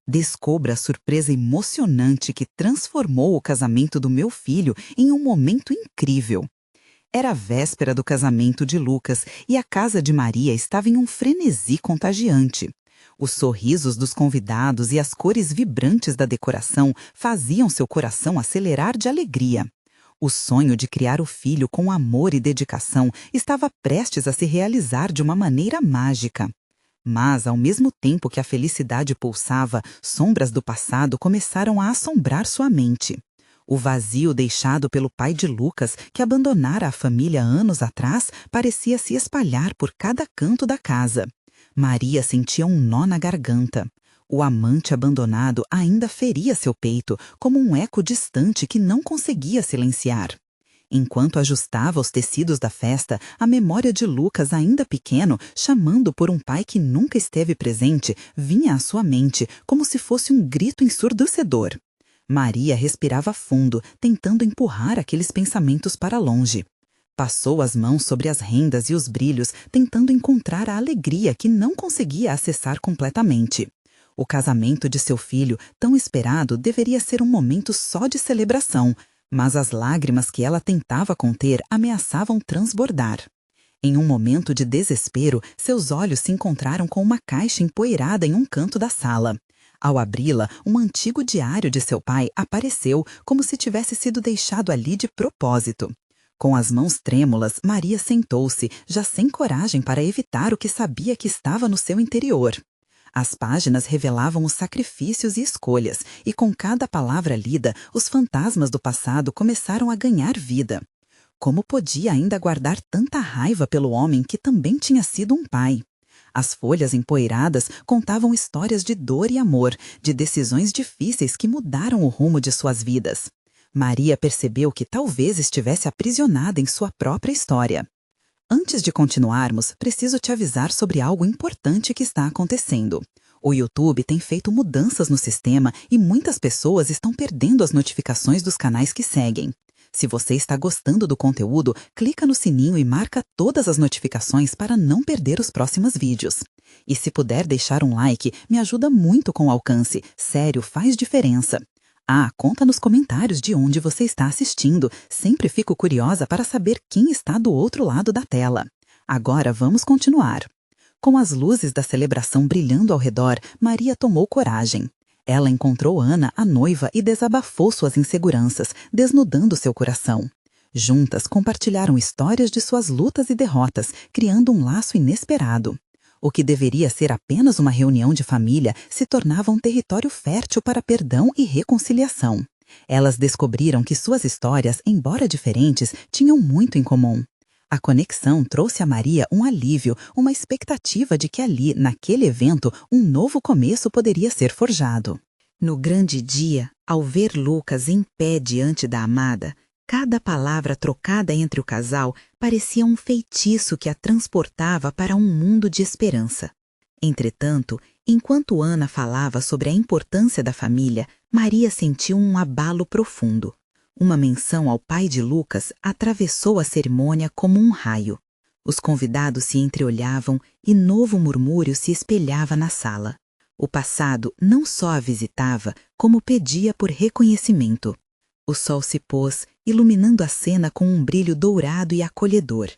Descubra a surpresa emocionante que transformou o casamento do meu filho em um momento incrível. Era a véspera do casamento de Lucas e a casa de Maria estava em um frenesi contagiante. Os sorrisos dos convidados e as cores vibrantes da decoração faziam seu coração acelerar de alegria. O sonho de criar o filho com amor e dedicação estava prestes a se realizar de uma maneira mágica. Mas, ao mesmo tempo que a felicidade pulsava, sombras do passado começaram a assombrar sua mente. O vazio deixado pelo pai de Lucas, que abandonara a família anos atrás, parecia se espalhar por cada canto da casa. Maria sentia um nó na garganta. O amante abandonado ainda feria seu peito, como um eco distante que não conseguia silenciar. Enquanto ajustava os tecidos da festa, a memória de Lucas, ainda pequeno, chamando por um pai que nunca esteve presente, vinha à sua mente, como se fosse um grito ensurdecedor. Maria respirava fundo, tentando empurrar aqueles pensamentos para longe. Passou as mãos sobre as rendas e os brilhos, tentando encontrar a alegria que não conseguia acessar completamente. O casamento de seu filho, tão esperado, deveria ser um momento só de celebração, mas as lágrimas que ela tentava conter ameaçavam transbordar. Em um momento de desespero, seus olhos se encontraram com uma caixa empoeirada em um canto da sala. Ao abri-la, um antigo diário de seu pai apareceu como se tivesse sido deixado ali de propósito. Com as mãos trêmulas, Maria sentou-se, já sem coragem para evitar o que sabia que estava no seu interior. As páginas revelavam os sacrifícios e escolhas, e com cada palavra lida, os fantasmas do passado começaram a ganhar vida. Como podia ainda guardar tanta raiva pelo homem que também tinha sido um pai? As folhas empoeiradas contavam histórias de dor e amor, de decisões difíceis que mudaram o rumo de suas vidas. Maria percebeu que talvez estivesse aprisionada em sua própria história. Antes de continuarmos, preciso te avisar sobre algo importante que está acontecendo. O YouTube tem feito mudanças no sistema e muitas pessoas estão perdendo as notificações dos canais que seguem. Se você está gostando do conteúdo, clica no sininho e marca todas as notificações para não perder os próximos vídeos. E se puder deixar um like, me ajuda muito com o alcance. Sério, faz diferença. Conta nos comentários de onde você está assistindo. Sempre fico curiosa para saber quem está do outro lado da tela. Agora vamos continuar. Com as luzes da celebração brilhando ao redor, Maria tomou coragem. Ela encontrou Ana, a noiva, e desabafou suas inseguranças, desnudando seu coração. Juntas, compartilharam histórias de suas lutas e derrotas, criando um laço inesperado. O que deveria ser apenas uma reunião de família se tornava um território fértil para perdão e reconciliação. Elas descobriram que suas histórias, embora diferentes, tinham muito em comum. A conexão trouxe a Maria um alívio, uma expectativa de que ali, naquele evento, um novo começo poderia ser forjado. No grande dia, ao ver Lucas em pé diante da amada, cada palavra trocada entre o casal parecia um feitiço que a transportava para um mundo de esperança. Entretanto, enquanto Ana falava sobre a importância da família, Maria sentiu um abalo profundo. Uma menção ao pai de Lucas atravessou a cerimônia como um raio. Os convidados se entreolhavam e novo murmúrio se espelhava na sala. O passado não só a visitava, como pedia por reconhecimento. O sol se pôs, iluminando a cena com um brilho dourado e acolhedor.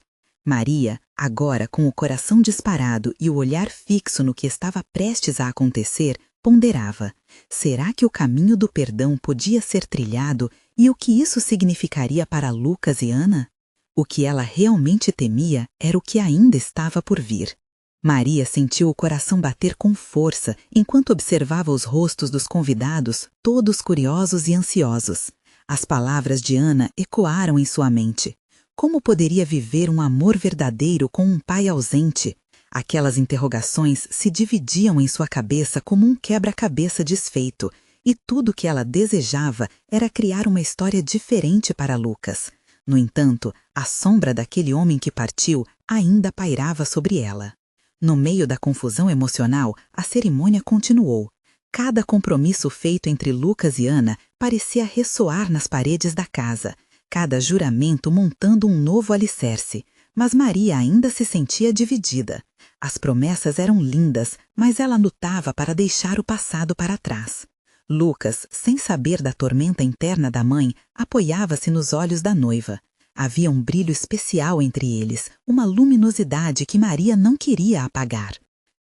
Maria, agora com o coração disparado e o olhar fixo no que estava prestes a acontecer, ponderava: será que o caminho do perdão podia ser trilhado e o que isso significaria para Lucas e Ana? O que ela realmente temia era o que ainda estava por vir. Maria sentiu o coração bater com força enquanto observava os rostos dos convidados, todos curiosos e ansiosos. As palavras de Ana ecoaram em sua mente. Como poderia viver um amor verdadeiro com um pai ausente? Aquelas interrogações se dividiam em sua cabeça como um quebra-cabeça desfeito, e tudo que ela desejava era criar uma história diferente para Lucas. No entanto, a sombra daquele homem que partiu ainda pairava sobre ela. No meio da confusão emocional, a cerimônia continuou. Cada compromisso feito entre Lucas e Ana parecia ressoar nas paredes da casa, cada juramento montando um novo alicerce. Mas Maria ainda se sentia dividida. As promessas eram lindas, mas ela lutava para deixar o passado para trás. Lucas, sem saber da tormenta interna da mãe, apoiava-se nos olhos da noiva. Havia um brilho especial entre eles, uma luminosidade que Maria não queria apagar.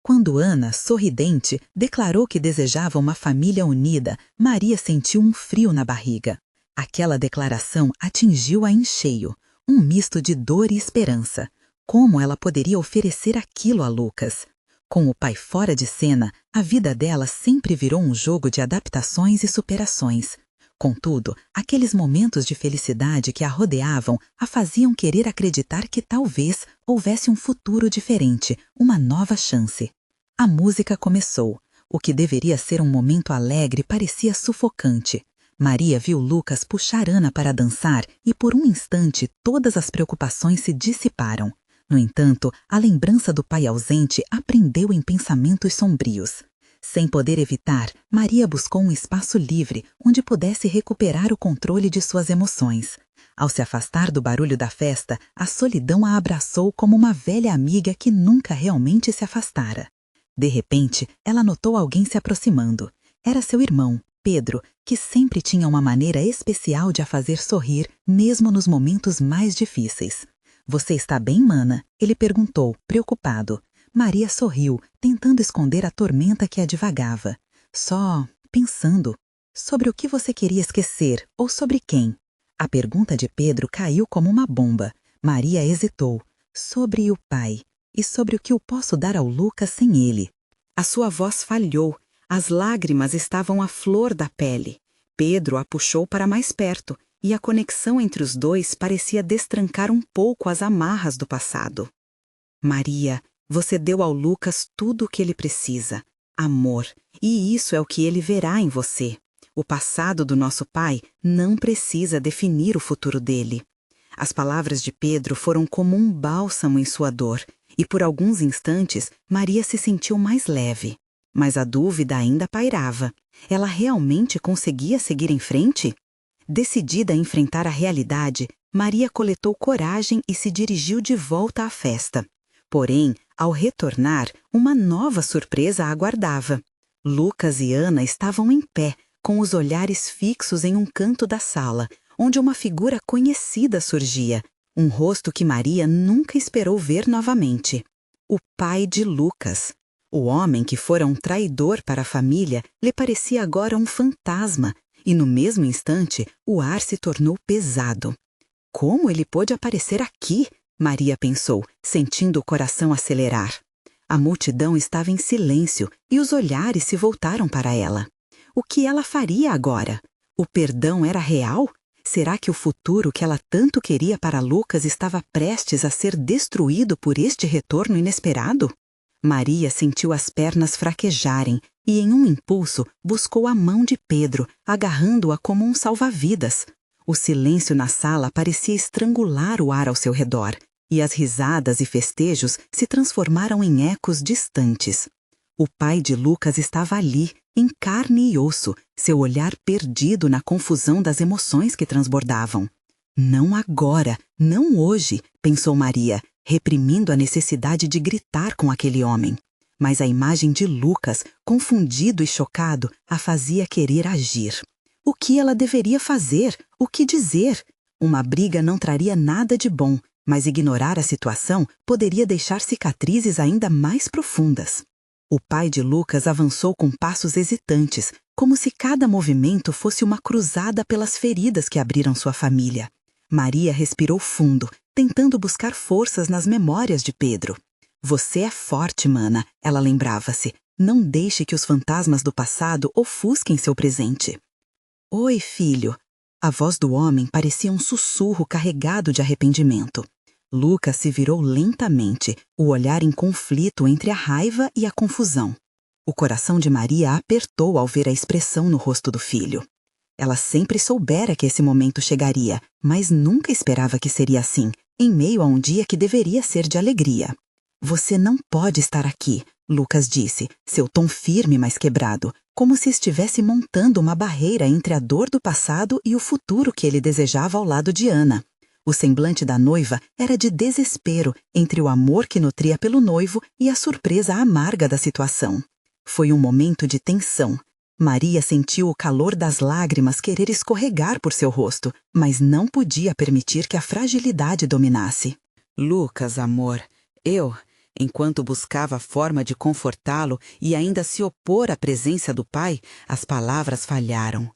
Quando Ana, sorridente, declarou que desejava uma família unida, Maria sentiu um frio na barriga. Aquela declaração atingiu-a em cheio, um misto de dor e esperança. Como ela poderia oferecer aquilo a Lucas? Com o pai fora de cena, a vida dela sempre virou um jogo de adaptações e superações. Contudo, aqueles momentos de felicidade que a rodeavam a faziam querer acreditar que talvez houvesse um futuro diferente, uma nova chance. A música começou. O que deveria ser um momento alegre parecia sufocante. Maria viu Lucas puxar Ana para dançar e, por um instante, todas as preocupações se dissiparam. No entanto, a lembrança do pai ausente a prendeu em pensamentos sombrios. Sem poder evitar, Maria buscou um espaço livre onde pudesse recuperar o controle de suas emoções. Ao se afastar do barulho da festa, a solidão a abraçou como uma velha amiga que nunca realmente se afastara. De repente, ela notou alguém se aproximando. Era seu irmão, Pedro, que sempre tinha uma maneira especial de a fazer sorrir, mesmo nos momentos mais difíceis. "Você está bem, mana?" ele perguntou, preocupado. Maria sorriu, tentando esconder a tormenta que a divagava. "Só pensando. Sobre o que você queria esquecer, ou sobre quem?" A pergunta de Pedro caiu como uma bomba. Maria hesitou. "Sobre o pai. E sobre o que eu posso dar ao Lucas sem ele." A sua voz falhou. As lágrimas estavam à flor da pele. Pedro a puxou para mais perto, e a conexão entre os dois parecia destrancar um pouco as amarras do passado. "Maria, você deu ao Lucas tudo o que ele precisa. Amor. E isso é o que ele verá em você. O passado do nosso pai não precisa definir o futuro dele." As palavras de Pedro foram como um bálsamo em sua dor, e por alguns instantes Maria se sentiu mais leve. Mas a dúvida ainda pairava. Ela realmente conseguia seguir em frente? Decidida a enfrentar a realidade, Maria coletou coragem e se dirigiu de volta à festa. Porém, ao retornar, uma nova surpresa a aguardava. Lucas e Ana estavam em pé, com os olhares fixos em um canto da sala, onde uma figura conhecida surgia, um rosto que Maria nunca esperou ver novamente. O pai de Lucas. O homem que fora um traidor para a família lhe parecia agora um fantasma, e no mesmo instante o ar se tornou pesado. Como ele pôde aparecer aqui? Maria pensou, sentindo o coração acelerar. A multidão estava em silêncio e os olhares se voltaram para ela. O que ela faria agora? O perdão era real? Será que o futuro que ela tanto queria para Lucas estava prestes a ser destruído por este retorno inesperado? Maria sentiu as pernas fraquejarem e, em um impulso, buscou a mão de Pedro, agarrando-a como um salva-vidas. O silêncio na sala parecia estrangular o ar ao seu redor, e as risadas e festejos se transformaram em ecos distantes. O pai de Lucas estava ali, em carne e osso, seu olhar perdido na confusão das emoções que transbordavam. "Não agora, não hoje", pensou Maria, reprimindo a necessidade de gritar com aquele homem. Mas a imagem de Lucas, confundido e chocado, a fazia querer agir. O que ela deveria fazer? O que dizer? Uma briga não traria nada de bom, mas ignorar a situação poderia deixar cicatrizes ainda mais profundas. O pai de Lucas avançou com passos hesitantes, como se cada movimento fosse uma cruzada pelas feridas que abriram sua família. Maria respirou fundo, tentando buscar forças nas memórias de Pedro. "Você é forte, mana", ela lembrava-se. "Não deixe que os fantasmas do passado ofusquem seu presente." "Oi, filho." A voz do homem parecia um sussurro carregado de arrependimento. Lucas se virou lentamente, o olhar em conflito entre a raiva e a confusão. O coração de Maria apertou ao ver a expressão no rosto do filho. Ela sempre soubera que esse momento chegaria, mas nunca esperava que seria assim, em meio a um dia que deveria ser de alegria. "Você não pode estar aqui", Lucas disse, seu tom firme mas quebrado, como se estivesse montando uma barreira entre a dor do passado e o futuro que ele desejava ao lado de Ana. O semblante da noiva era de desespero entre o amor que nutria pelo noivo e a surpresa amarga da situação. Foi um momento de tensão. Maria sentiu o calor das lágrimas querer escorregar por seu rosto, mas não podia permitir que a fragilidade dominasse. Lucas, amor, enquanto buscava a forma de confortá-lo e ainda se opor à presença do pai, as palavras falharam.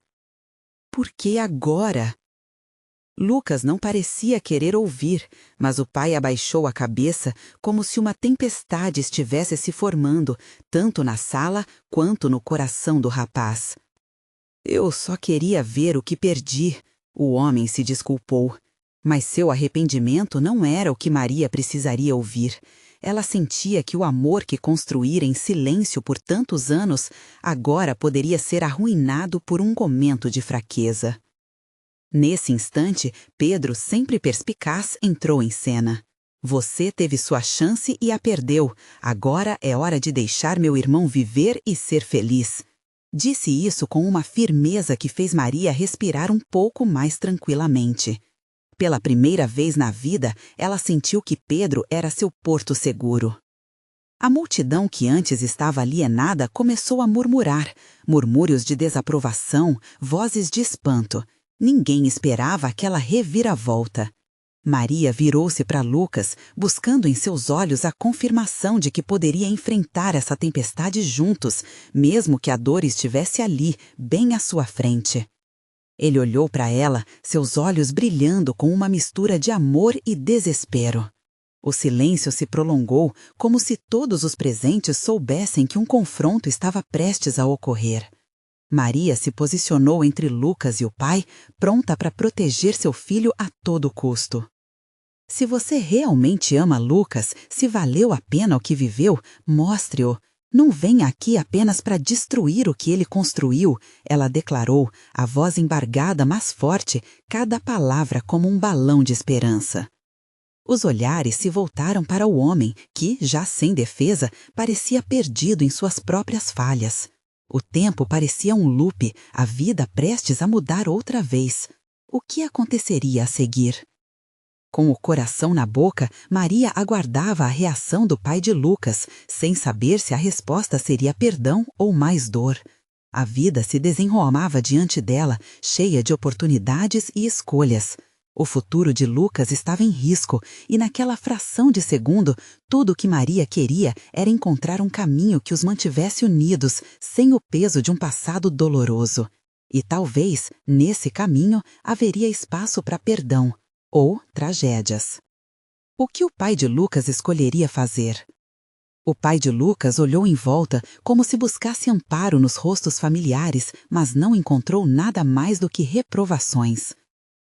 Por que agora? Lucas não parecia querer ouvir, mas o pai abaixou a cabeça como se uma tempestade estivesse se formando, tanto na sala quanto no coração do rapaz. Eu só queria ver o que perdi, o homem se desculpou. Mas seu arrependimento não era o que Maria precisaria ouvir. Ela sentia que o amor que construíra em silêncio por tantos anos agora poderia ser arruinado por um momento de fraqueza. Nesse instante, Pedro, sempre perspicaz, entrou em cena. Você teve sua chance e a perdeu. Agora é hora de deixar meu irmão viver e ser feliz. Disse isso com uma firmeza que fez Maria respirar um pouco mais tranquilamente. Pela primeira vez na vida, ela sentiu que Pedro era seu porto seguro. A multidão que antes estava alienada começou a murmurar, murmúrios de desaprovação, vozes de espanto. Ninguém esperava aquela reviravolta. Maria virou-se para Lucas, buscando em seus olhos a confirmação de que poderia enfrentar essa tempestade juntos, mesmo que a dor estivesse ali, bem à sua frente. Ele olhou para ela, seus olhos brilhando com uma mistura de amor e desespero. O silêncio se prolongou, como se todos os presentes soubessem que um confronto estava prestes a ocorrer. Maria se posicionou entre Lucas e o pai, pronta para proteger seu filho a todo custo. Se você realmente ama Lucas, se valeu a pena o que viveu, mostre-o. Não venha aqui apenas para destruir o que ele construiu, ela declarou, a voz embargada mas forte, cada palavra como um balão de esperança. Os olhares se voltaram para o homem, que, já sem defesa, parecia perdido em suas próprias falhas. O tempo parecia um loop, a vida prestes a mudar outra vez. O que aconteceria a seguir? Com o coração na boca, Maria aguardava a reação do pai de Lucas, sem saber se a resposta seria perdão ou mais dor. A vida se desenrolava diante dela, cheia de oportunidades e escolhas. O futuro de Lucas estava em risco, e naquela fração de segundo, tudo o que Maria queria era encontrar um caminho que os mantivesse unidos, sem o peso de um passado doloroso. E talvez, nesse caminho, haveria espaço para perdão, ou tragédias. O que o pai de Lucas escolheria fazer? O pai de Lucas olhou em volta como se buscasse amparo nos rostos familiares, mas não encontrou nada mais do que reprovações.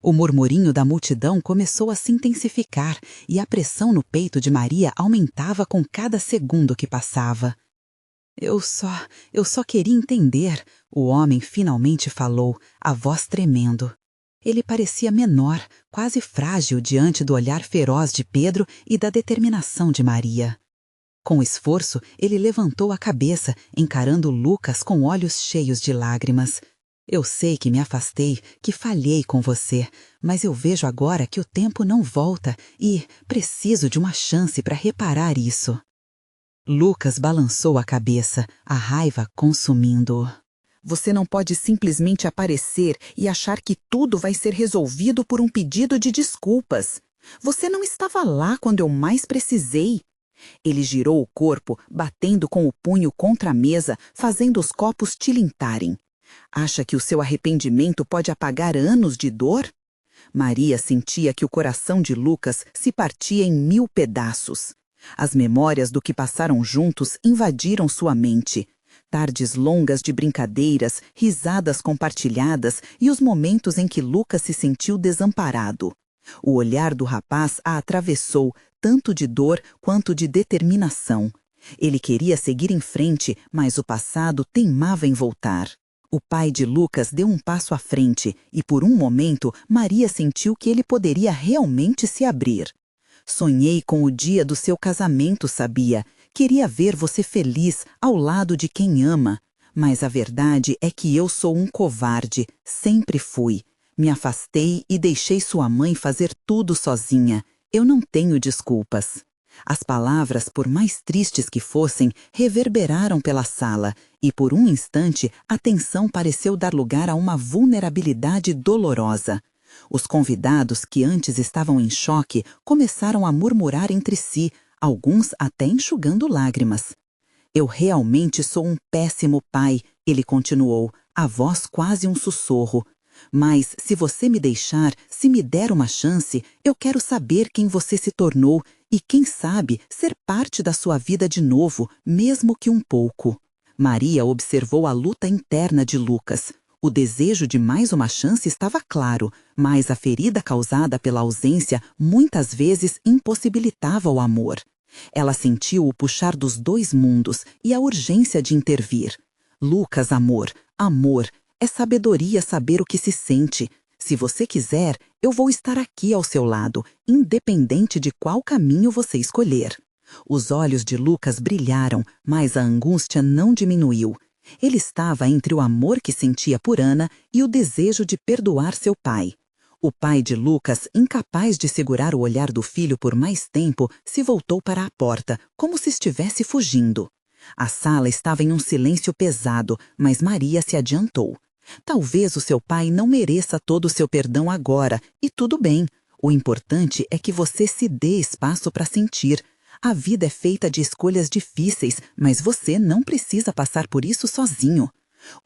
O murmurinho da multidão começou a se intensificar e a pressão no peito de Maria aumentava com cada segundo que passava. Eu só queria entender, o homem finalmente falou, a voz tremendo. Ele parecia menor, quase frágil diante do olhar feroz de Pedro e da determinação de Maria. Com esforço, ele levantou a cabeça, encarando Lucas com olhos cheios de lágrimas. Eu sei que me afastei, que falhei com você, mas eu vejo agora que o tempo não volta e preciso de uma chance para reparar isso. Lucas balançou a cabeça, a raiva consumindo-o. Você não pode simplesmente aparecer e achar que tudo vai ser resolvido por um pedido de desculpas. Você não estava lá quando eu mais precisei. Ele girou o corpo, batendo com o punho contra a mesa, fazendo os copos tilintarem. Acha que o seu arrependimento pode apagar anos de dor? Maria sentia que o coração de Lucas se partia em 1000 pedaços. As memórias do que passaram juntos invadiram sua mente. Tardes longas de brincadeiras, risadas compartilhadas e os momentos em que Lucas se sentiu desamparado. O olhar do rapaz a atravessou, tanto de dor quanto de determinação. Ele queria seguir em frente, mas o passado teimava em voltar. O pai de Lucas deu um passo à frente e, por um momento, Maria sentiu que ele poderia realmente se abrir. Sonhei com o dia do seu casamento, sabia? Queria ver você feliz, ao lado de quem ama. Mas a verdade é que eu sou um covarde, sempre fui. Me afastei e deixei sua mãe fazer tudo sozinha. Eu não tenho desculpas. As palavras, por mais tristes que fossem, reverberaram pela sala, e por um instante a tensão pareceu dar lugar a uma vulnerabilidade dolorosa. Os convidados, que antes estavam em choque, começaram a murmurar entre si, alguns até enxugando lágrimas. Eu realmente sou um péssimo pai, ele continuou, a voz quase um sussurro. Mas, se você me deixar, se me der uma chance, eu quero saber quem você se tornou e, quem sabe, ser parte da sua vida de novo, mesmo que um pouco. Maria observou a luta interna de Lucas. O desejo de mais uma chance estava claro, mas a ferida causada pela ausência muitas vezes impossibilitava o amor. Ela sentiu o puxar dos dois mundos e a urgência de intervir. Lucas, amor, amor, é sabedoria saber o que se sente. Se você quiser, eu vou estar aqui ao seu lado, independente de qual caminho você escolher. Os olhos de Lucas brilharam, mas a angústia não diminuiu. Ele estava entre o amor que sentia por Ana e o desejo de perdoar seu pai. O pai de Lucas, incapaz de segurar o olhar do filho por mais tempo, se voltou para a porta, como se estivesse fugindo. A sala estava em um silêncio pesado, mas Maria se adiantou. Talvez o seu pai não mereça todo o seu perdão agora, e tudo bem. O importante é que você se dê espaço para sentir. A vida é feita de escolhas difíceis, mas você não precisa passar por isso sozinho.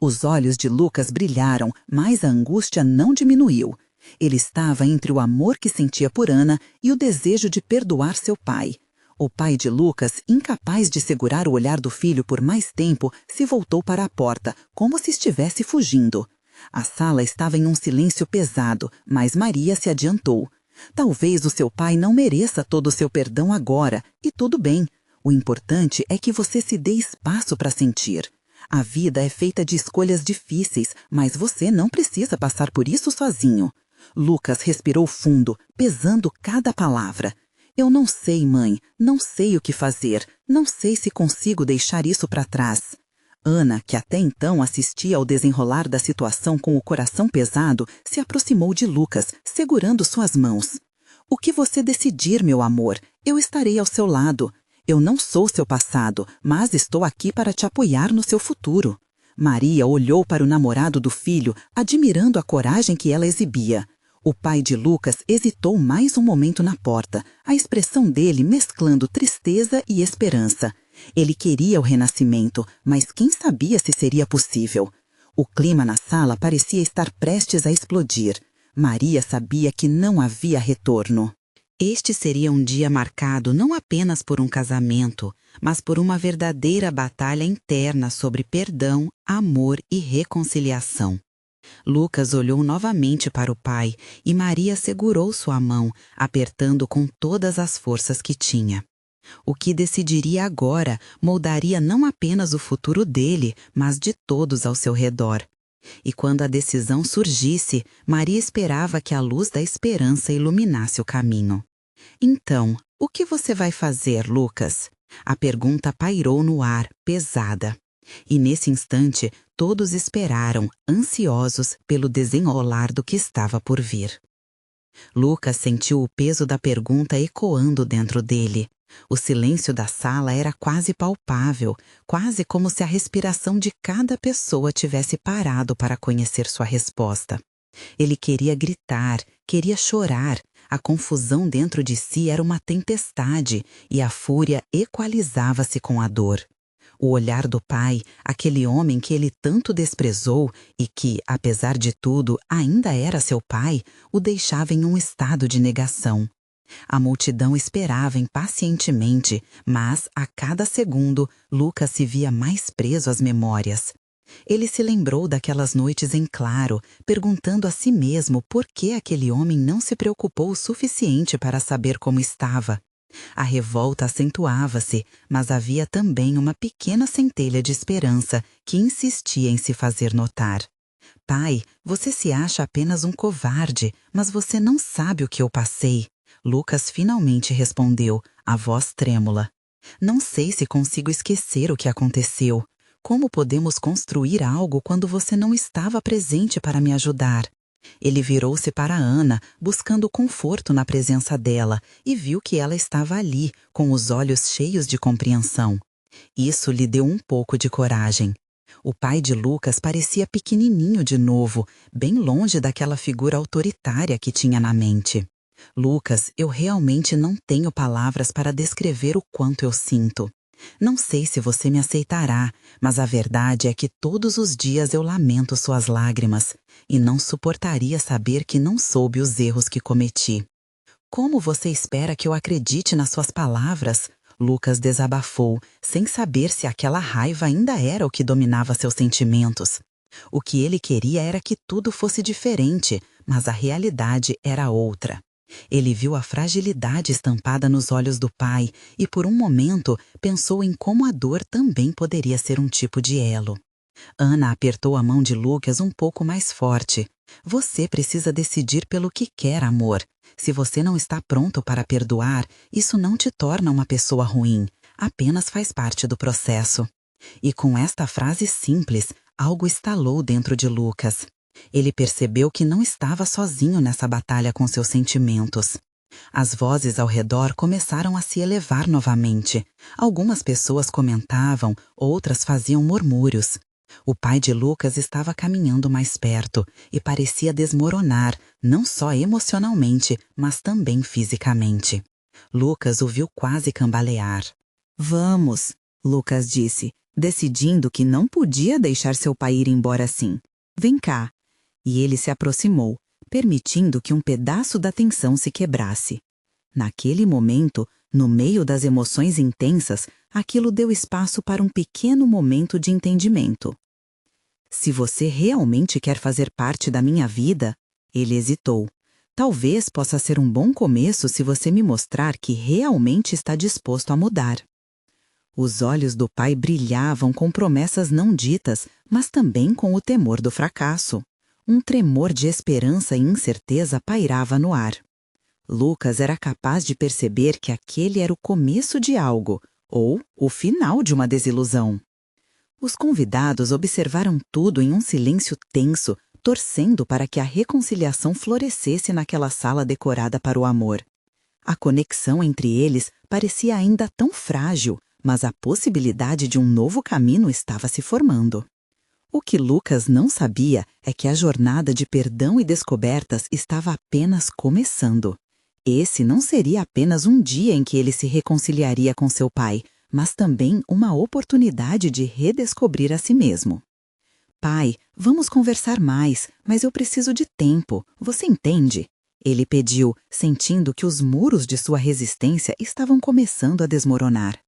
Os olhos de Lucas brilharam, mas a angústia não diminuiu. Ele estava entre o amor que sentia por Ana e o desejo de perdoar seu pai. O pai de Lucas, incapaz de segurar o olhar do filho por mais tempo, se voltou para a porta, como se estivesse fugindo. A sala estava em um silêncio pesado, mas Maria se adiantou. Talvez o seu pai não mereça todo o seu perdão agora, e tudo bem. O importante é que você se dê espaço para sentir. A vida é feita de escolhas difíceis, mas você não precisa passar por isso sozinho. Lucas respirou fundo, pesando cada palavra. Eu não sei, mãe, não sei o que fazer, não sei se consigo deixar isso para trás. Ana, que até então assistia ao desenrolar da situação com o coração pesado, se aproximou de Lucas, segurando suas mãos. O que você decidir, meu amor, eu estarei ao seu lado. Eu não sou seu passado, mas estou aqui para te apoiar no seu futuro. Maria olhou para o namorado do filho, admirando a coragem que ela exibia. O pai de Lucas hesitou mais um momento na porta, a expressão dele mesclando tristeza e esperança. Ele queria o renascimento, mas quem sabia se seria possível? O clima na sala parecia estar prestes a explodir. Maria sabia que não havia retorno. Este seria um dia marcado não apenas por um casamento, mas por uma verdadeira batalha interna sobre perdão, amor e reconciliação. Lucas olhou novamente para o pai e Maria segurou sua mão, apertando com todas as forças que tinha. O que decidiria agora moldaria não apenas o futuro dele, mas de todos ao seu redor. E quando a decisão surgisse, Maria esperava que a luz da esperança iluminasse o caminho. Então, o que você vai fazer, Lucas? A pergunta pairou no ar, pesada. E nesse instante, todos esperaram, ansiosos pelo desenrolar do que estava por vir. Lucas sentiu o peso da pergunta ecoando dentro dele. O silêncio da sala era quase palpável, quase como se a respiração de cada pessoa tivesse parado para conhecer sua resposta. Ele queria gritar, queria chorar. A confusão dentro de si era uma tempestade e a fúria equalizava-se com a dor. O olhar do pai, aquele homem que ele tanto desprezou e que, apesar de tudo, ainda era seu pai, o deixava em um estado de negação. A multidão esperava impacientemente, mas, a cada segundo, Lucas se via mais preso às memórias. Ele se lembrou daquelas noites em claro, perguntando a si mesmo por que aquele homem não se preocupou o suficiente para saber como estava. A revolta acentuava-se, mas havia também uma pequena centelha de esperança que insistia em se fazer notar. Pai, você se acha apenas um covarde, mas você não sabe o que eu passei. Lucas finalmente respondeu, a voz trêmula. Não sei se consigo esquecer o que aconteceu. Como podemos construir algo quando você não estava presente para me ajudar? Ele virou-se para Ana, buscando conforto na presença dela, e viu que ela estava ali, com os olhos cheios de compreensão. Isso lhe deu um pouco de coragem. O pai de Lucas parecia pequenininho de novo, bem longe daquela figura autoritária que tinha na mente. Lucas, eu realmente não tenho palavras para descrever o quanto eu sinto. Não sei se você me aceitará, mas a verdade é que todos os dias eu lamento suas lágrimas e não suportaria saber que não soube os erros que cometi. Como você espera que eu acredite nas suas palavras? Lucas desabafou, sem saber se aquela raiva ainda era o que dominava seus sentimentos. O que ele queria era que tudo fosse diferente, mas a realidade era outra. Ele viu a fragilidade estampada nos olhos do pai e, por um momento, pensou em como a dor também poderia ser um tipo de elo. Ana apertou a mão de Lucas um pouco mais forte. Você precisa decidir pelo que quer, amor. Se você não está pronto para perdoar, isso não te torna uma pessoa ruim, apenas faz parte do processo. E com esta frase simples, algo estalou dentro de Lucas. Ele percebeu que não estava sozinho nessa batalha com seus sentimentos. As vozes ao redor começaram a se elevar novamente. Algumas pessoas comentavam, outras faziam murmúrios. O pai de Lucas estava caminhando mais perto e parecia desmoronar, não só emocionalmente, mas também fisicamente. Lucas o viu quase cambalear. Vamos, Lucas disse, decidindo que não podia deixar seu pai ir embora assim. Vem cá. E ele se aproximou, permitindo que um pedaço da tensão se quebrasse. Naquele momento, no meio das emoções intensas, aquilo deu espaço para um pequeno momento de entendimento. Se você realmente quer fazer parte da minha vida, ele hesitou. Talvez possa ser um bom começo se você me mostrar que realmente está disposto a mudar. Os olhos do pai brilhavam com promessas não ditas, mas também com o temor do fracasso. Um tremor de esperança e incerteza pairava no ar. Lucas era capaz de perceber que aquele era o começo de algo, ou o final de uma desilusão. Os convidados observaram tudo em um silêncio tenso, torcendo para que a reconciliação florescesse naquela sala decorada para o amor. A conexão entre eles parecia ainda tão frágil, mas a possibilidade de um novo caminho estava se formando. O que Lucas não sabia é que a jornada de perdão e descobertas estava apenas começando. Esse não seria apenas um dia em que ele se reconciliaria com seu pai, mas também uma oportunidade de redescobrir a si mesmo. Pai, vamos conversar mais, mas eu preciso de tempo, você entende? Ele pediu, sentindo que os muros de sua resistência estavam começando a desmoronar.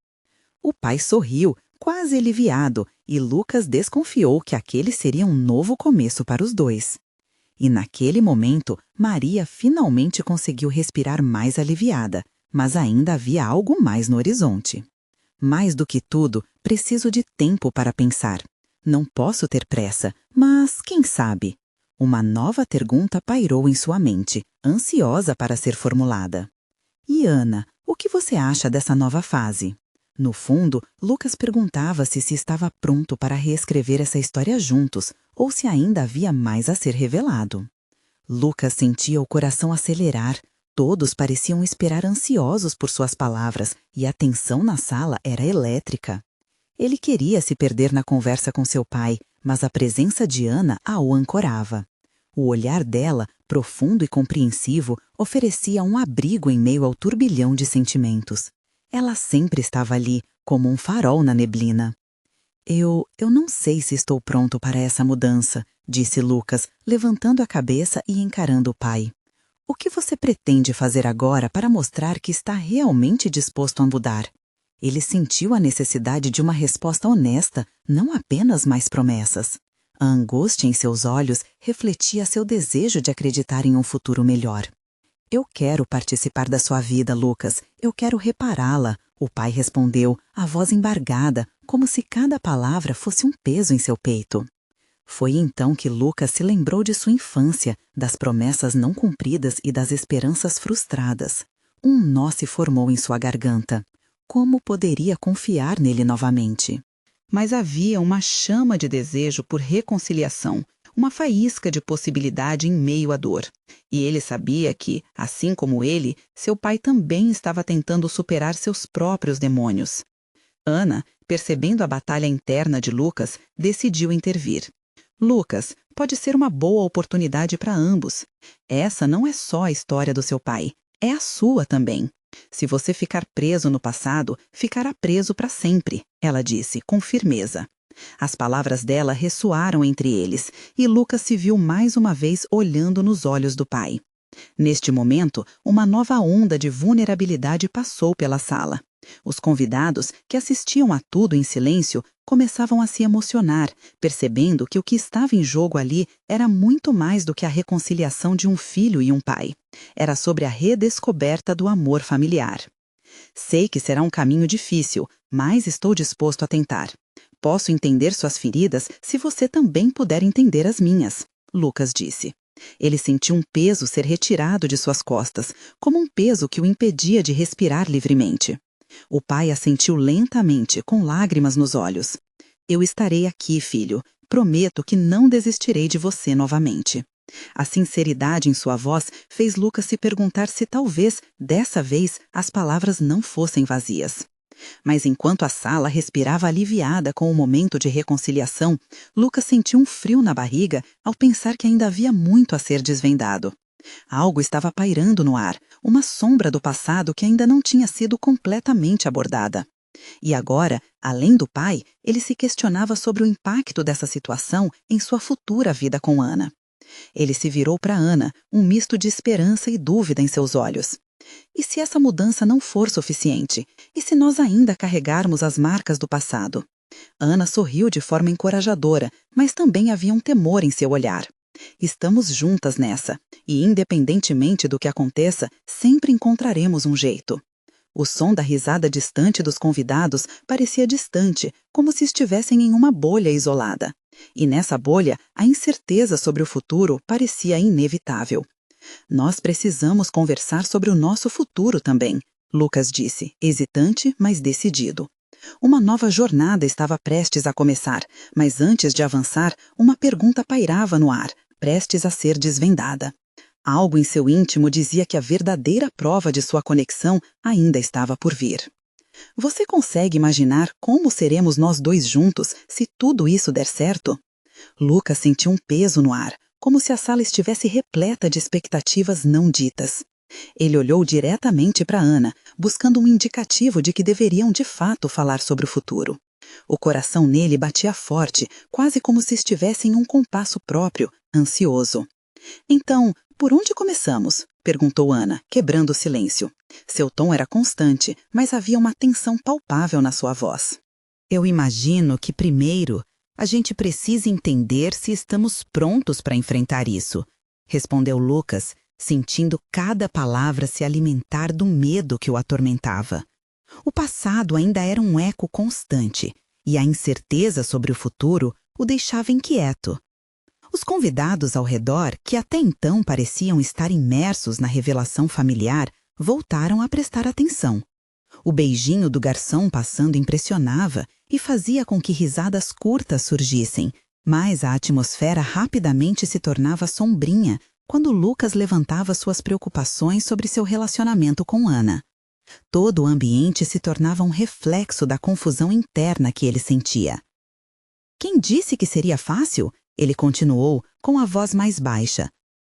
O pai sorriu, quase aliviado, e Lucas desconfiou que aquele seria um novo começo para os dois. E naquele momento, Maria finalmente conseguiu respirar mais aliviada, mas ainda havia algo mais no horizonte. Mais do que tudo, preciso de tempo para pensar. Não posso ter pressa, mas quem sabe? Uma nova pergunta pairou em sua mente, ansiosa para ser formulada. E Ana, o que você acha dessa nova fase? No fundo, Lucas perguntava-se se estava pronto para reescrever essa história juntos ou se ainda havia mais a ser revelado. Lucas sentia o coração acelerar. Todos pareciam esperar ansiosos por suas palavras e a tensão na sala era elétrica. Ele queria se perder na conversa com seu pai, mas a presença de Ana o ancorava. O olhar dela, profundo e compreensivo, oferecia um abrigo em meio ao turbilhão de sentimentos. Ela sempre estava ali, como um farol na neblina. Eu não sei se estou pronto para essa mudança, disse Lucas, levantando a cabeça e encarando o pai. O que você pretende fazer agora para mostrar que está realmente disposto a mudar? Ele sentiu a necessidade de uma resposta honesta, não apenas mais promessas. A angústia em seus olhos refletia seu desejo de acreditar em um futuro melhor. Eu quero participar da sua vida, Lucas. Eu quero repará-la, o pai respondeu, a voz embargada, como se cada palavra fosse um peso em seu peito. Foi então que Lucas se lembrou de sua infância, das promessas não cumpridas e das esperanças frustradas. Um nó se formou em sua garganta. Como poderia confiar nele novamente? Mas havia uma chama de desejo por reconciliação, uma faísca de possibilidade em meio à dor. E ele sabia que, assim como ele, seu pai também estava tentando superar seus próprios demônios. Ana, percebendo a batalha interna de Lucas, decidiu intervir. Lucas, pode ser uma boa oportunidade para ambos. Essa não é só a história do seu pai, é a sua também. Se você ficar preso no passado, ficará preso para sempre, ela disse, com firmeza. As palavras dela ressoaram entre eles, e Lucas se viu mais uma vez olhando nos olhos do pai. Neste momento, uma nova onda de vulnerabilidade passou pela sala. Os convidados, que assistiam a tudo em silêncio, começavam a se emocionar, percebendo que o que estava em jogo ali era muito mais do que a reconciliação de um filho e um pai. Era sobre a redescoberta do amor familiar. Sei que será um caminho difícil, mas estou disposto a tentar. Posso entender suas feridas se você também puder entender as minhas, Lucas disse. Ele sentiu um peso ser retirado de suas costas, como um peso que o impedia de respirar livremente. O pai assentiu lentamente, com lágrimas nos olhos. Eu estarei aqui, filho. Prometo que não desistirei de você novamente. A sinceridade em sua voz fez Lucas se perguntar se talvez, dessa vez, as palavras não fossem vazias. Mas enquanto a sala respirava aliviada com o momento de reconciliação, Lucas sentiu um frio na barriga ao pensar que ainda havia muito a ser desvendado. Algo estava pairando no ar, uma sombra do passado que ainda não tinha sido completamente abordada. E agora, além do pai, ele se questionava sobre o impacto dessa situação em sua futura vida com Ana. Ele se virou para Ana, um misto de esperança e dúvida em seus olhos. E se essa mudança não for suficiente? E se nós ainda carregarmos as marcas do passado? Ana sorriu de forma encorajadora, mas também havia um temor em seu olhar. Estamos juntas nessa, e independentemente do que aconteça, sempre encontraremos um jeito. O som da risada distante dos convidados parecia distante, como se estivessem em uma bolha isolada. E nessa bolha, a incerteza sobre o futuro parecia inevitável. Nós precisamos conversar sobre o nosso futuro também, Lucas disse, hesitante, mas decidido. Uma nova jornada estava prestes a começar, mas antes de avançar, uma pergunta pairava no ar, prestes a ser desvendada. Algo em seu íntimo dizia que a verdadeira prova de sua conexão ainda estava por vir. Você consegue imaginar como seremos nós dois juntos se tudo isso der certo? Lucas sentiu um peso no ar, como se a sala estivesse repleta de expectativas não ditas. Ele olhou diretamente para Ana, buscando um indicativo de que deveriam de fato falar sobre o futuro. O coração nele batia forte, quase como se estivesse em um compasso próprio, ansioso. Então, por onde começamos? Perguntou Ana, quebrando o silêncio. Seu tom era constante, mas havia uma tensão palpável na sua voz. Eu imagino que, primeiro, a gente precisa entender se estamos prontos para enfrentar isso, respondeu Lucas, sentindo cada palavra se alimentar do medo que o atormentava. O passado ainda era um eco constante, e a incerteza sobre o futuro o deixava inquieto. Os convidados ao redor, que até então pareciam estar imersos na revelação familiar, voltaram a prestar atenção. O beijinho do garçom passando impressionava e fazia com que risadas curtas surgissem, mas a atmosfera rapidamente se tornava sombrinha quando Lucas levantava suas preocupações sobre seu relacionamento com Ana. Todo o ambiente se tornava um reflexo da confusão interna que ele sentia. Quem disse que seria fácil? Ele continuou, com a voz mais baixa.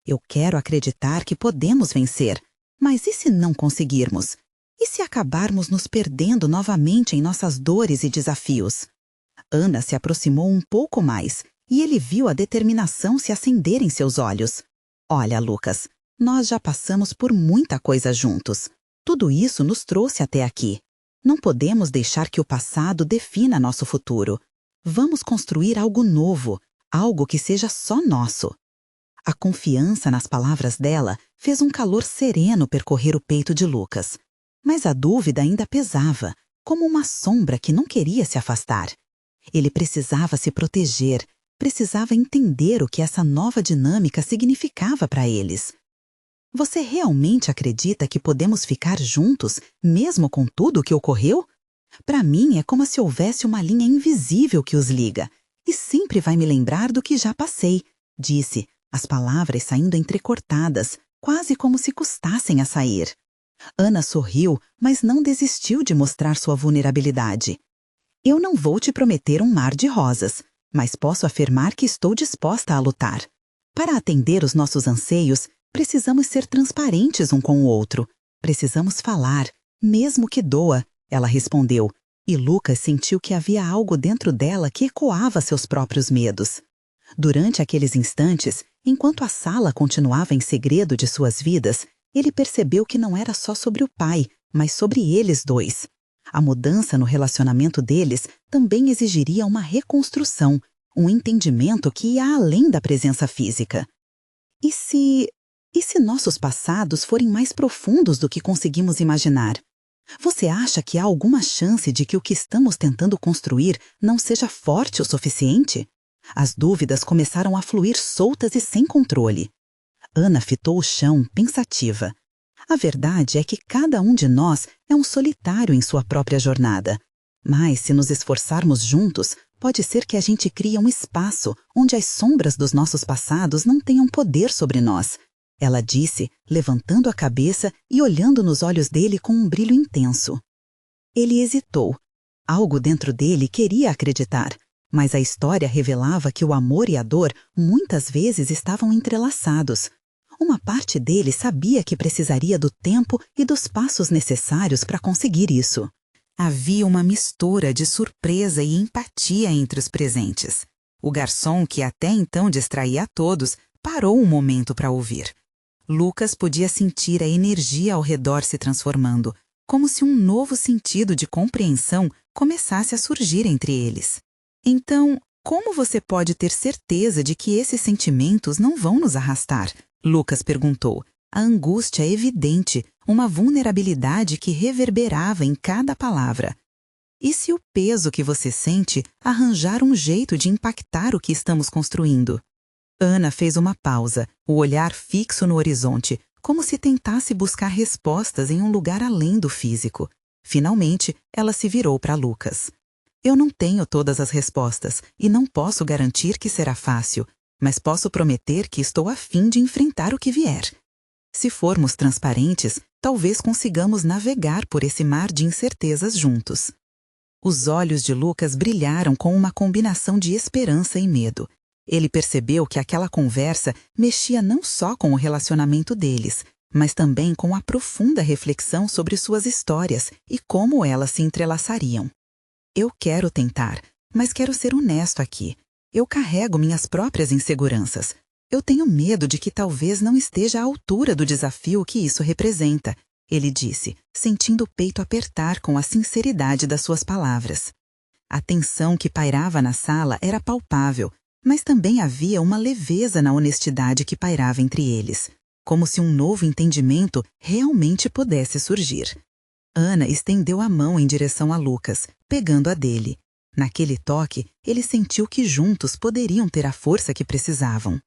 Eu quero acreditar que podemos vencer, mas e se não conseguirmos? E se acabarmos nos perdendo novamente em nossas dores e desafios? Ana se aproximou um pouco mais, e ele viu a determinação se acender em seus olhos. Olha, Lucas, nós já passamos por muita coisa juntos. Tudo isso nos trouxe até aqui. Não podemos deixar que o passado defina nosso futuro. Vamos construir algo novo, algo que seja só nosso. A confiança nas palavras dela fez um calor sereno percorrer o peito de Lucas. Mas a dúvida ainda pesava, como uma sombra que não queria se afastar. Ele precisava se proteger, precisava entender o que essa nova dinâmica significava para eles. Você realmente acredita que podemos ficar juntos, mesmo com tudo o que ocorreu? Para mim, é como se houvesse uma linha invisível que os liga, e sempre vai me lembrar do que já passei. disse, as palavras saindo entrecortadas, quase como se custassem a sair. Ana sorriu, mas não desistiu de mostrar sua vulnerabilidade. Eu não vou te prometer um mar de rosas, mas posso afirmar que estou disposta a lutar. Para atender os nossos anseios, precisamos ser transparentes um com o outro. Precisamos falar, mesmo que doa, ela respondeu, e Lucas sentiu que havia algo dentro dela que ecoava seus próprios medos. Durante aqueles instantes, enquanto a sala continuava em segredo de suas vidas, ele percebeu que não era só sobre o pai, mas sobre eles dois. A mudança no relacionamento deles também exigiria uma reconstrução, um entendimento que ia além da presença física. E se nossos passados forem mais profundos do que conseguimos imaginar? Você acha que há alguma chance de que o que estamos tentando construir não seja forte o suficiente? As dúvidas começaram a fluir soltas e sem controle. Ana fitou o chão, pensativa. A verdade é que cada um de nós é um solitário em sua própria jornada. Mas, se nos esforçarmos juntos, pode ser que a gente crie um espaço onde as sombras dos nossos passados não tenham poder sobre nós. Ela disse, levantando a cabeça e olhando nos olhos dele com um brilho intenso. Ele hesitou. Algo dentro dele queria acreditar, mas a história revelava que o amor e a dor muitas vezes estavam entrelaçados. Uma parte dele sabia que precisaria do tempo e dos passos necessários para conseguir isso. Havia uma mistura de surpresa e empatia entre os presentes. O garçom, que até então distraía a todos, parou um momento para ouvir. Lucas podia sentir a energia ao redor se transformando, como se um novo sentido de compreensão começasse a surgir entre eles. Então, como você pode ter certeza de que esses sentimentos não vão nos arrastar? Lucas perguntou. A angústia evidente, uma vulnerabilidade que reverberava em cada palavra. E se o peso que você sente arranjar um jeito de impactar o que estamos construindo? Ana fez uma pausa, o olhar fixo no horizonte, como se tentasse buscar respostas em um lugar além do físico. Finalmente, ela se virou para Lucas. Eu não tenho todas as respostas e não posso garantir que será fácil, mas posso prometer que estou a fim de enfrentar o que vier. Se formos transparentes, talvez consigamos navegar por esse mar de incertezas juntos. Os olhos de Lucas brilharam com uma combinação de esperança e medo. Ele percebeu que aquela conversa mexia não só com o relacionamento deles, mas também com a profunda reflexão sobre suas histórias e como elas se entrelaçariam. Eu quero tentar, mas quero ser honesto aqui. Eu carrego minhas próprias inseguranças. Eu tenho medo de que talvez não esteja à altura do desafio que isso representa, ele disse, sentindo o peito apertar com a sinceridade das suas palavras. A tensão que pairava na sala era palpável, mas também havia uma leveza na honestidade que pairava entre eles, como se um novo entendimento realmente pudesse surgir. Ana estendeu a mão em direção a Lucas, pegando a dele. Naquele toque, ele sentiu que juntos poderiam ter a força que precisavam.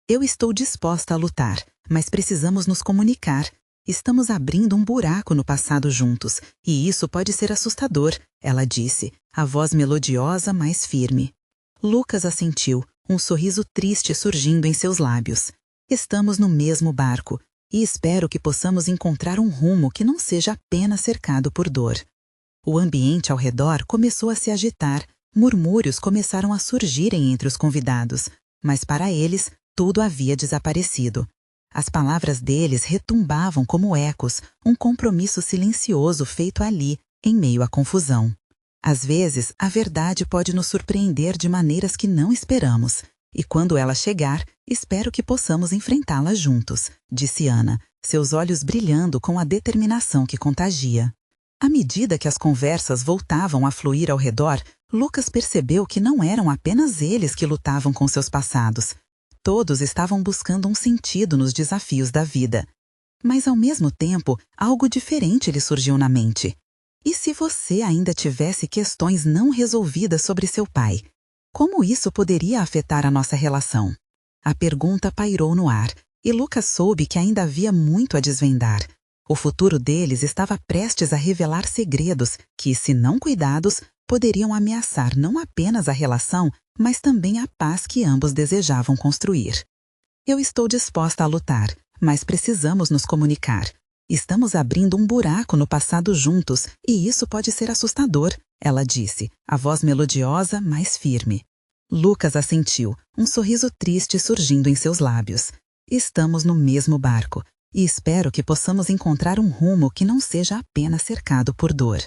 Eu estou disposta a lutar, mas precisamos nos comunicar. Estamos abrindo um buraco no passado juntos, e isso pode ser assustador, ela disse, a voz melodiosa, mas firme. Lucas assentiu, um sorriso triste surgindo em seus lábios. Estamos no mesmo barco, e espero que possamos encontrar um rumo que não seja apenas cercado por dor. O ambiente ao redor começou a se agitar, murmúrios começaram a surgirem entre os convidados, mas para eles tudo havia desaparecido. As palavras deles retumbavam como ecos, um compromisso silencioso feito ali, em meio à confusão. Às vezes, a verdade pode nos surpreender de maneiras que não esperamos, e quando ela chegar, espero que possamos enfrentá-la juntos, disse Ana, seus olhos brilhando com a determinação que contagia. À medida que as conversas voltavam a fluir ao redor, Lucas percebeu que não eram apenas eles que lutavam com seus passados. Todos estavam buscando um sentido nos desafios da vida. Mas, ao mesmo tempo, algo diferente lhe surgiu na mente. E se você ainda tivesse questões não resolvidas sobre seu pai? Como isso poderia afetar a nossa relação? A pergunta pairou no ar, e Lucas soube que ainda havia muito a desvendar. O futuro deles estava prestes a revelar segredos que, se não cuidados, poderiam ameaçar não apenas a relação, mas também a paz que ambos desejavam construir. Eu estou disposta a lutar, mas precisamos nos comunicar. Estamos abrindo um buraco no passado juntos e isso pode ser assustador, ela disse, a voz melodiosa, mas firme. Lucas assentiu, um sorriso triste surgindo em seus lábios. Estamos no mesmo barco e espero que possamos encontrar um rumo que não seja apenas cercado por dor.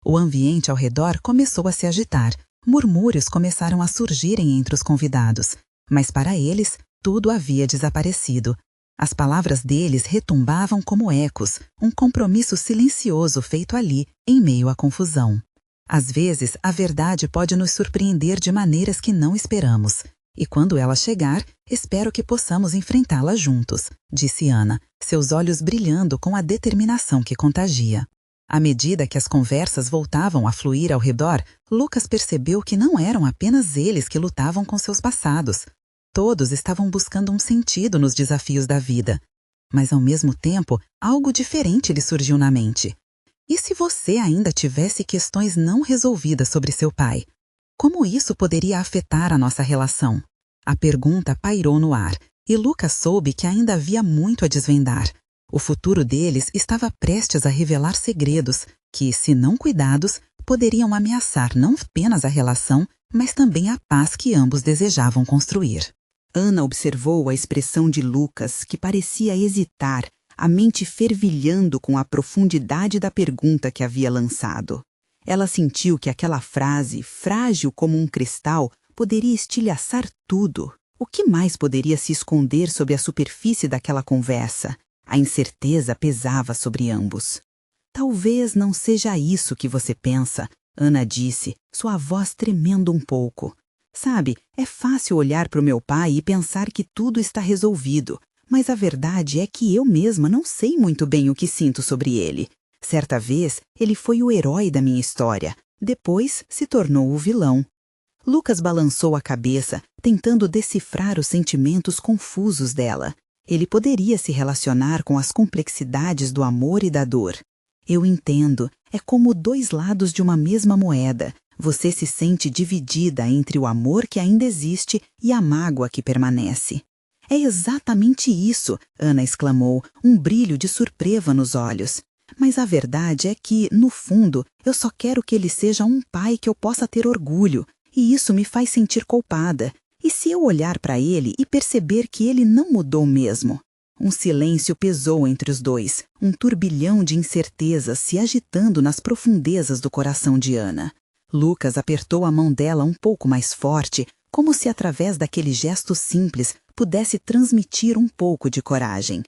O ambiente ao redor começou a se agitar. Murmúrios começaram a surgirem entre os convidados, mas para eles tudo havia desaparecido. As palavras deles retumbavam como ecos, um compromisso silencioso feito ali, em meio à confusão. Às vezes, a verdade pode nos surpreender de maneiras que não esperamos. E quando ela chegar, espero que possamos enfrentá-la juntos, disse Ana, seus olhos brilhando com a determinação que contagia. À medida que as conversas voltavam a fluir ao redor, Lucas percebeu que não eram apenas eles que lutavam com seus passados. Todos estavam buscando um sentido nos desafios da vida. Mas, ao mesmo tempo, algo diferente lhe surgiu na mente. E se você ainda tivesse questões não resolvidas sobre seu pai? Como isso poderia afetar a nossa relação? A pergunta pairou no ar, e Lucas soube que ainda havia muito a desvendar. O futuro deles estava prestes a revelar segredos que, se não cuidados, poderiam ameaçar não apenas a relação, mas também a paz que ambos desejavam construir. Ana observou a expressão de Lucas, que parecia hesitar, a mente fervilhando com a profundidade da pergunta que havia lançado. Ela sentiu que aquela frase, frágil como um cristal, poderia estilhaçar tudo. O que mais poderia se esconder sob a superfície daquela conversa? A incerteza pesava sobre ambos. Talvez não seja isso que você pensa, Ana disse, sua voz tremendo um pouco. Sabe, é fácil olhar para o meu pai e pensar que tudo está resolvido, mas a verdade é que eu mesma não sei muito bem o que sinto sobre ele. Certa vez, ele foi o herói da minha história, depois se tornou o vilão. Lucas balançou a cabeça, tentando decifrar os sentimentos confusos dela. Ele poderia se relacionar com as complexidades do amor e da dor. Eu entendo, é como dois lados de uma mesma moeda. Você se sente dividida entre o amor que ainda existe e a mágoa que permanece. É exatamente isso, Ana exclamou, um brilho de surpresa nos olhos. Mas a verdade é que, no fundo, eu só quero que ele seja um pai que eu possa ter orgulho, e isso me faz sentir culpada. E se eu olhar para ele e perceber que ele não mudou mesmo? Um silêncio pesou entre os dois, um turbilhão de incertezas se agitando nas profundezas do coração de Ana. Lucas apertou a mão dela um pouco mais forte, como se através daquele gesto simples pudesse transmitir um pouco de coragem.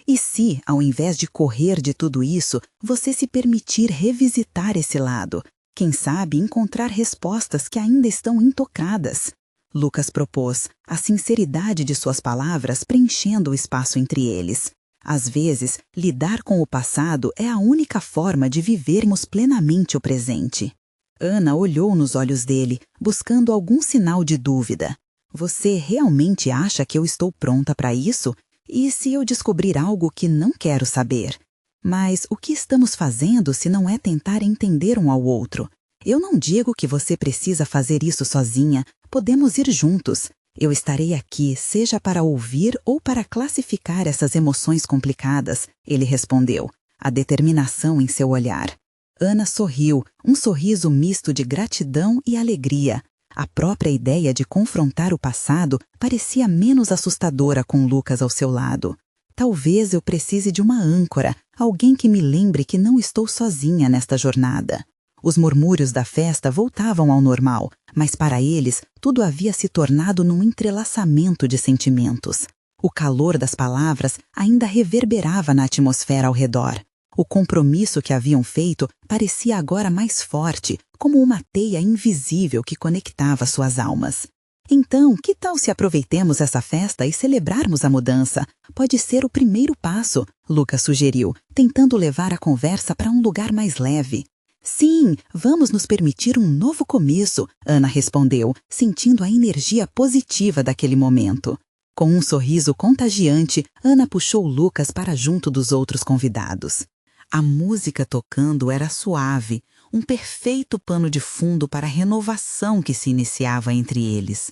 E se, ao invés de correr de tudo isso, você se permitir revisitar esse lado? Quem sabe encontrar respostas que ainda estão intocadas? Lucas propôs, a sinceridade de suas palavras preenchendo o espaço entre eles. Às vezes, lidar com o passado é a única forma de vivermos plenamente o presente. Ana olhou nos olhos dele, buscando algum sinal de dúvida. Você realmente acha que eu estou pronta para isso? E se eu descobrir algo que não quero saber? Mas o que estamos fazendo se não é tentar entender um ao outro? Eu não digo que você precisa fazer isso sozinha, podemos ir juntos. Eu estarei aqui, seja para ouvir ou para classificar essas emoções complicadas, ele respondeu, a determinação em seu olhar. Ana sorriu, um sorriso misto de gratidão e alegria. A própria ideia de confrontar o passado parecia menos assustadora com Lucas ao seu lado. Talvez eu precise de uma âncora, alguém que me lembre que não estou sozinha nesta jornada. Os murmúrios da festa voltavam ao normal, mas para eles tudo havia se tornado num entrelaçamento de sentimentos. O calor das palavras ainda reverberava na atmosfera ao redor. O compromisso que haviam feito parecia agora mais forte, como uma teia invisível que conectava suas almas. Então, que tal se aproveitemos essa festa e celebrarmos a mudança? Pode ser o primeiro passo, Lucas sugeriu, tentando levar a conversa para um lugar mais leve. Sim, vamos nos permitir um novo começo, Ana respondeu, sentindo a energia positiva daquele momento. Com um sorriso contagiante, Ana puxou Lucas para junto dos outros convidados. A música tocando era suave, um perfeito pano de fundo para a renovação que se iniciava entre eles.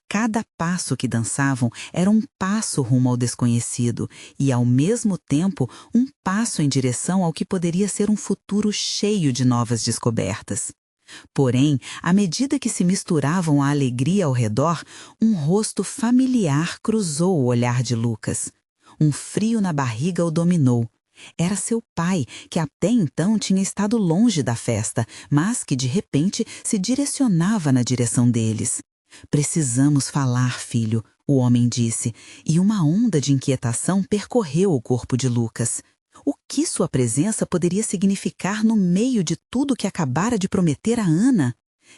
Cada passo que dançavam era um passo rumo ao desconhecido e, ao mesmo tempo, um passo em direção ao que poderia ser um futuro cheio de novas descobertas. Porém, à medida que se misturavam a alegria ao redor, um rosto familiar cruzou o olhar de Lucas. Um frio na barriga o dominou. Era seu pai, que até então tinha estado longe da festa, mas que de repente se direcionava na direção deles. "Precisamos falar, filho", o homem disse, e uma onda de inquietação percorreu o corpo de Lucas. O que sua presença poderia significar no meio de tudo que acabara de prometer a Ana?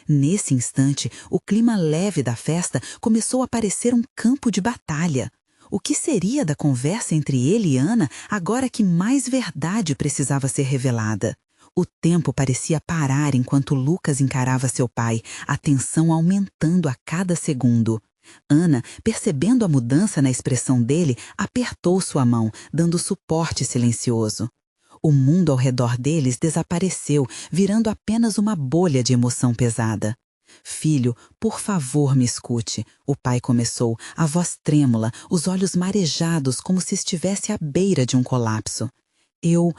Nesse instante, o clima leve da festa começou a parecer um campo de batalha. O que seria da conversa entre ele e Ana agora que mais verdade precisava ser revelada? O tempo parecia parar enquanto Lucas encarava seu pai, a tensão aumentando a cada segundo. Ana, percebendo a mudança na expressão dele, apertou sua mão, dando suporte silencioso. O mundo ao redor deles desapareceu, virando apenas uma bolha de emoção pesada. "Filho, por favor, me escute", o pai começou, a voz trêmula, os olhos marejados como se estivesse à beira de um colapso. Eu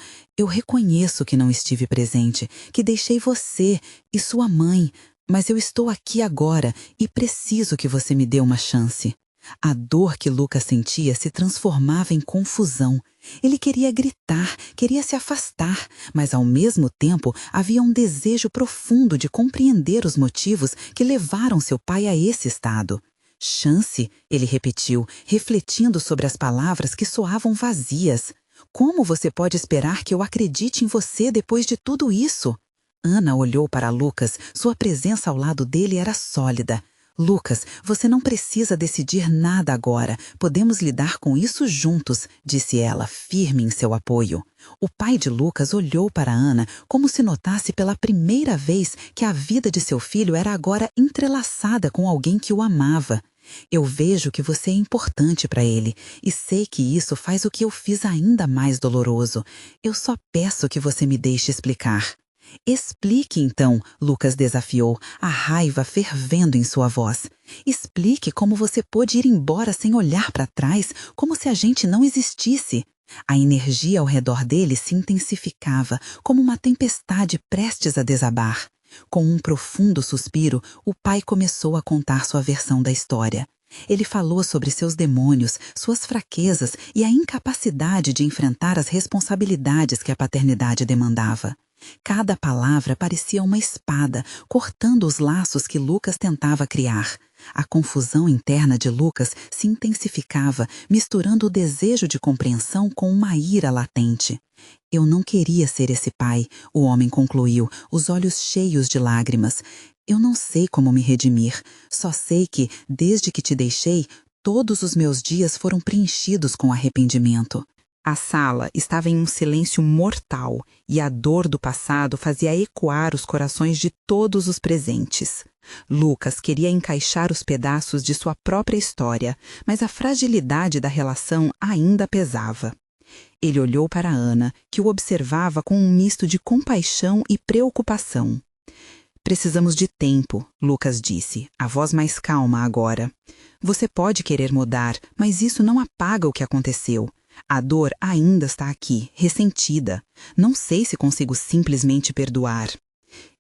reconheço que não estive presente, que deixei você e sua mãe, mas eu estou aqui agora e preciso que você me dê uma chance." A dor que Lucas sentia se transformava em confusão. Ele queria gritar, queria se afastar, mas ao mesmo tempo havia um desejo profundo de compreender os motivos que levaram seu pai a esse estado. "Chance", ele repetiu, refletindo sobre as palavras que soavam vazias. "Como você pode esperar que eu acredite em você depois de tudo isso?" Ana olhou para Lucas, sua presença ao lado dele era sólida. "Lucas, você não precisa decidir nada agora. Podemos lidar com isso juntos", disse ela, firme em seu apoio. O pai de Lucas olhou para Ana como se notasse pela primeira vez que a vida de seu filho era agora entrelaçada com alguém que o amava. "Eu vejo que você é importante para ele, e sei que isso faz o que eu fiz ainda mais doloroso. Eu só peço que você me deixe explicar." "Explique então", Lucas desafiou, a raiva fervendo em sua voz. "Explique como você pôde ir embora sem olhar para trás, como se a gente não existisse." A energia ao redor dele se intensificava, como uma tempestade prestes a desabar. Com um profundo suspiro, o pai começou a contar sua versão da história. Ele falou sobre seus demônios, suas fraquezas e a incapacidade de enfrentar as responsabilidades que a paternidade demandava. Cada palavra parecia uma espada, cortando os laços que Lucas tentava criar. A confusão interna de Lucas se intensificava, misturando o desejo de compreensão com uma ira latente. "Eu não queria ser esse pai", o homem concluiu, os olhos cheios de lágrimas. "Eu não sei como me redimir. Só sei que, desde que te deixei, todos os meus dias foram preenchidos com arrependimento." A sala estava em um silêncio mortal e a dor do passado fazia ecoar os corações de todos os presentes. Lucas queria encaixar os pedaços de sua própria história, mas a fragilidade da relação ainda pesava. Ele olhou para Ana, que o observava com um misto de compaixão e preocupação. "Precisamos de tempo", Lucas disse, a voz mais calma agora. "Você pode querer mudar, mas isso não apaga o que aconteceu. A dor ainda está aqui, ressentida. Não sei se consigo simplesmente perdoar."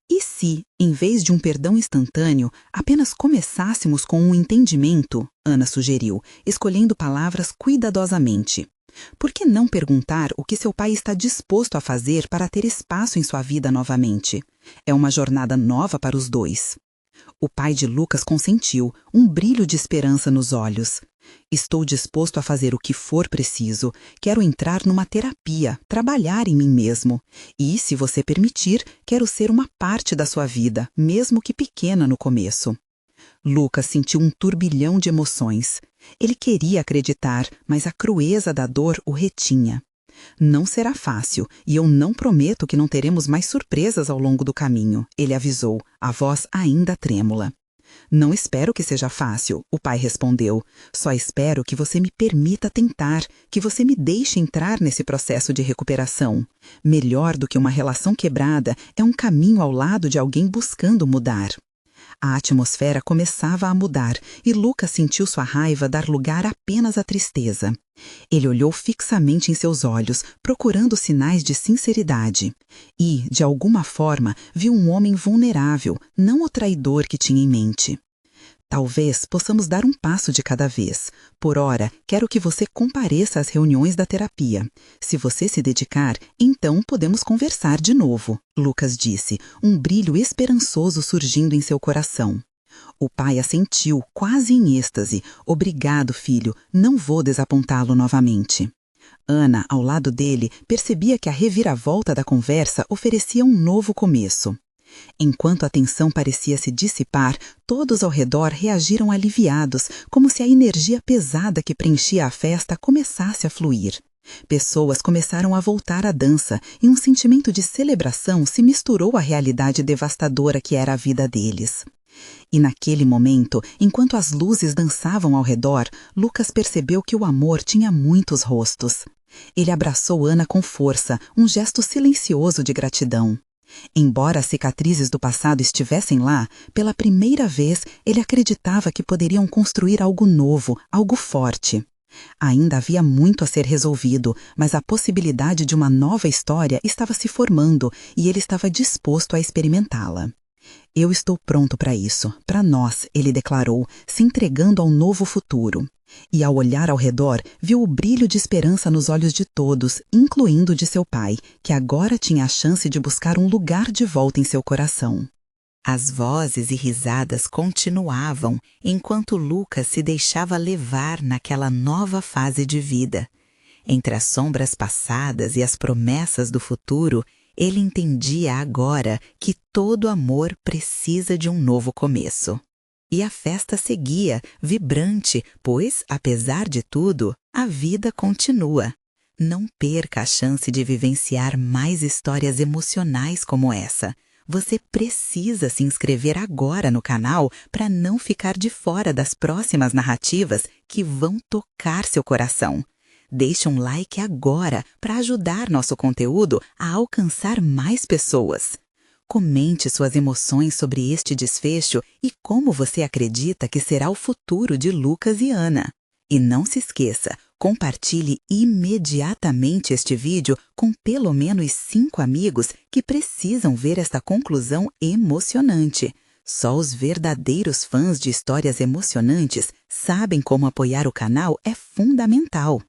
"E se, em vez de um perdão instantâneo, apenas começássemos com um entendimento?", Ana sugeriu, escolhendo palavras cuidadosamente. "Por que não perguntar o que seu pai está disposto a fazer para ter espaço em sua vida novamente? É uma jornada nova para os dois." O pai de Lucas consentiu, um brilho de esperança nos olhos. "Estou disposto a fazer o que for preciso. Quero entrar numa terapia, trabalhar em mim mesmo. E, se você permitir, quero ser uma parte da sua vida, mesmo que pequena no começo." Lucas sentiu um turbilhão de emoções. Ele queria acreditar, mas a crueza da dor o retinha. "Não será fácil, e eu não prometo que não teremos mais surpresas ao longo do caminho", ele avisou, a voz ainda trêmula. Não espero que seja fácil, o pai respondeu. Só espero que você me permita tentar, que você me deixe entrar nesse processo de recuperação. Melhor do que uma relação quebrada é um caminho ao lado de alguém buscando mudar. A atmosfera começava a mudar e Lucas sentiu sua raiva dar lugar apenas à tristeza. Ele olhou fixamente em seus olhos, procurando sinais de sinceridade. E, de alguma forma, viu um homem vulnerável, não o traidor que tinha em mente. Talvez possamos dar um passo de cada vez. Por ora, quero que você compareça às reuniões da terapia. Se você se dedicar, então podemos conversar de novo, Lucas disse, um brilho esperançoso surgindo em seu coração. O pai assentiu, quase em êxtase. Obrigado, filho, não vou desapontá-lo novamente. Ana, ao lado dele, percebia que a reviravolta da conversa oferecia um novo começo. Enquanto a tensão parecia se dissipar, todos ao redor reagiram aliviados, como se a energia pesada que preenchia a festa começasse a fluir. Pessoas começaram a voltar à dança e um sentimento de celebração se misturou à realidade devastadora que era a vida deles. E naquele momento, enquanto as luzes dançavam ao redor, Lucas percebeu que o amor tinha muitos rostos. Ele abraçou Ana com força, um gesto silencioso de gratidão. Embora as cicatrizes do passado estivessem lá, pela primeira vez ele acreditava que poderiam construir algo novo, algo forte. Ainda havia muito a ser resolvido, mas a possibilidade de uma nova história estava se formando e ele estava disposto a experimentá-la. Eu estou pronto para isso, para nós, ele declarou, se entregando ao novo futuro. E ao olhar ao redor, viu o brilho de esperança nos olhos de todos, incluindo de seu pai, que agora tinha a chance de buscar um lugar de volta em seu coração. As vozes e risadas continuavam enquanto Lucas se deixava levar naquela nova fase de vida. Entre as sombras passadas e as promessas do futuro, ele entendia agora que todo amor precisa de um novo começo. E a festa seguia, vibrante, pois, apesar de tudo, a vida continua. Não perca a chance de vivenciar mais histórias emocionais como essa. Você precisa se inscrever agora no canal para não ficar de fora das próximas narrativas que vão tocar seu coração. Deixe um like agora para ajudar nosso conteúdo a alcançar mais pessoas. Comente suas emoções sobre este desfecho e como você acredita que será o futuro de Lucas e Ana. E não se esqueça, compartilhe imediatamente este vídeo com pelo menos 5 amigos que precisam ver esta conclusão emocionante. Só os verdadeiros fãs de histórias emocionantes sabem como apoiar o canal é fundamental.